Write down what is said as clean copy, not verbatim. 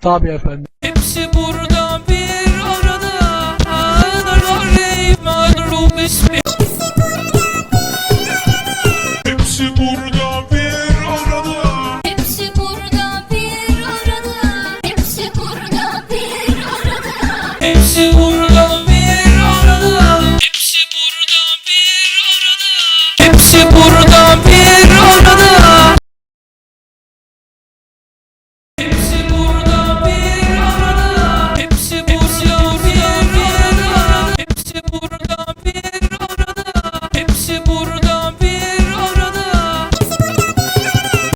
Tabii efendim. Hepsi burada bir arada. Ruh ismi. Hepsi burada bir arada. Hepsi burada bir arada. Hepsi burada bir arada. Hepsi burada bir arada. Hepsi burada bir arada. Hepsi burada bir arada.